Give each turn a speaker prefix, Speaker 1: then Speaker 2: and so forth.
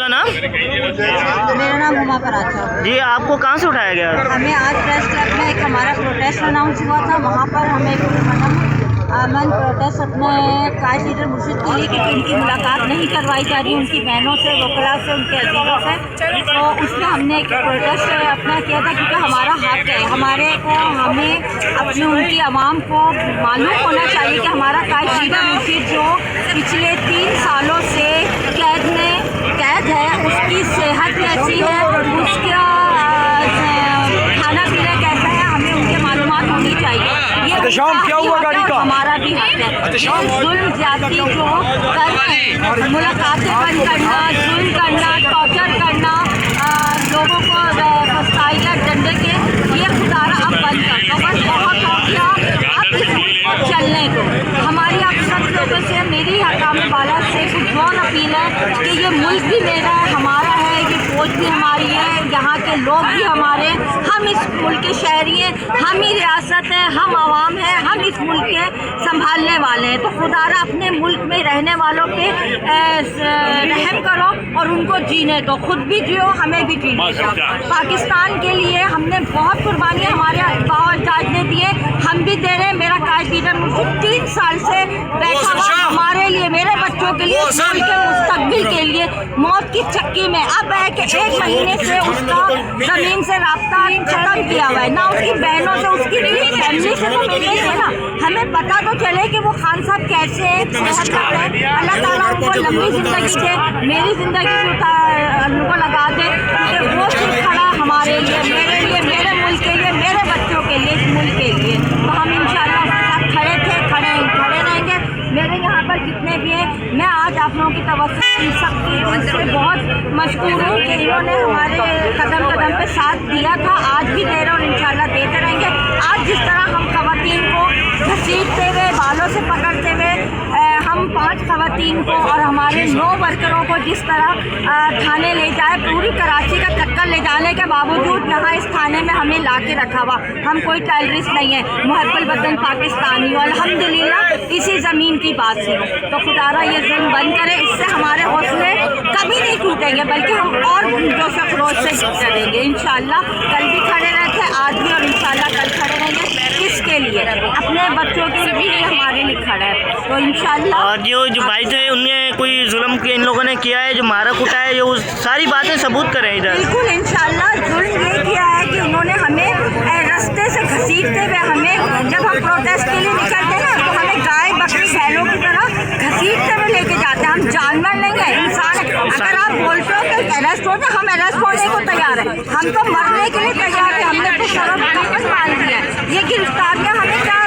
Speaker 1: आपका नाम?
Speaker 2: मेरा नाम हुमा कराचा।
Speaker 1: जी, आपको कहाँ से उठाया गया?
Speaker 2: हमें आज प्रेस क्लब में एक हमारा प्रोटेस्ट अनाउंस हुआ था। वहाँ पर हमें अमन प्रोटेस्ट अपने कायद लीडर मुर्शिद के लिए, क्योंकि उनकी मुलाकात नहीं करवाई जा रही उनकी बहनों से, वकला से, उनके अजीज़ों से, तो उसमें हमने एक प्रोटेस्ट अपना किया था, क्योंकि हमारा हक है। हमें अपनी उनकी आवाम को मालूम होना चाहिए कि हमारा कायद लीडर मुर्शिद जो पिछले 3 सालों से कैद है, उसकी सेहत कैसी है, उसका खाना पीना कैसा है, हमें उनके मालूमात होनी चाहिए। ये क्या हुआ गाड़ी का? हमारा भी हक है। जुल्म ज्यादती जो कर मुलाकातें बंद करना, जुल्म करना, टॉर्चर करना, लोगों को फसाइया डंडे के, ये खुदारा अब बंद कर दो। बस बहुत हो गया अब इस मुल्क को चलने को। हमारी आप सब लोगों से, मेरी हकाम बाला से पुरजोर अपील है कि ये मुल्क भी मेरा है, हमारा है, ये फौज भी हमारी है, यहाँ के लोग भी हमारे, हम इस मुल्क के शहरी हैं, हम ही रियासत है, हम आवाम हैं, हम इस मुल्क के संभालने वाले हैं। तो खुदारा अपने मुल्क में रहने वालों पे रहम करो और उनको जीने दो, खुद भी जियो, हमें भी जीने दो। पाकिस्तान के लिए हमने बहुत कुर्बानी हमारे बावजूद ने दिए, हम भी दे रहे हैं। मेरा कायद लीडर मुर्शिद 3 साल से बैठा हुआ हमारे लिए, मेरे बच्चों के लिए, मुल्क के मुस्तकबिल के लिए मौत की चक्की में। अब है कि 1 महीने से उसका ज़मीन से राब्ता खत्म किया हुआ है, ना उसकी बहनों से, उसकी फैमिली से तो मिल रही है ना। हमें पता तो चले कि वो खान साहब कैसे सेहत करते हैं। अल्लाह ताला उनको लंबी ज़िंदगी दे, मेरी ज़िंदगी उनको लगा दे, क्योंकि वो सिर्फ खड़ा हमारे लिए, मेरे मुल्क के लिए, मेरे बच्चों के लिए, इस मुल्क के लिए। तो हम इंशाअल्लाह उसके साथ खड़े रहेंगे। मेरे यहाँ पर जितने भी हैं, मैं आज आप लोगों की तवज्जो से बहुत मशकूर हूँ कि इन्होंने हमारे कदम कदम पे साथ दिया था, आज भी दे रहे और इंशाल्लाह देते रहेंगे। आज जिस तरह हम ख़वातीन को घसीटते हुए, बालों से पकड़ते हुए, हम 5 ख़वातीन को और हमारे 9 वर्करों को जिस तरह थाने ले जाए, पूरी कराची का चक्कर ले जाने के बावजूद यहाँ इस थाने में हमें ला के रखा हुआ। हम कोई टेररिस्ट नहीं है, मुहब्बल वतन पाकिस्तानी, और अल्हम्दुलिल्लाह इसी ज़मीन की बात से। तो खुदारा ये जुल्म बंद करे, इससे हमारे हौसले कभी नहीं टूटेंगे, बल्कि हम और जोश खरोश से चलेंगे इंशाअल्लाह। कल भी खड़े रहे थे, आज भी, और इंशाअल्लाह कल खड़े रहेंगे। किसके लिए? अपने बच्चों के लिए, हमारे लिए खड़ा है। तो इंशाअल्लाह।
Speaker 1: और जो भाई थे, उनने कोई जुल्म के इन लोगों ने किया है, जो मारा कुटा है, जो सारी बातें सबूत करें इधर।
Speaker 2: बिल्कुल इंशाअल्लाह। जुल्म ये किया है कि उन्होंने हमें रास्ते से घसीटते हुए, हमें जब हम प्रोटेस्ट के लिए निकलते हैं ना, तो हमें गाय बकरी बैलों की तरह घसीटते हुए लेके जाते हैं। हम जानवर नहीं है, इंसान है। अगर आप बोलते हो कि अरेस्ट हो जाए, हम अरेस्ट होने को तैयार है, हम तो मरने के लिए तैयार है। हमने तो शर्म वापस मान लिया है। ये गिरफ्तारियाँ हमें क्या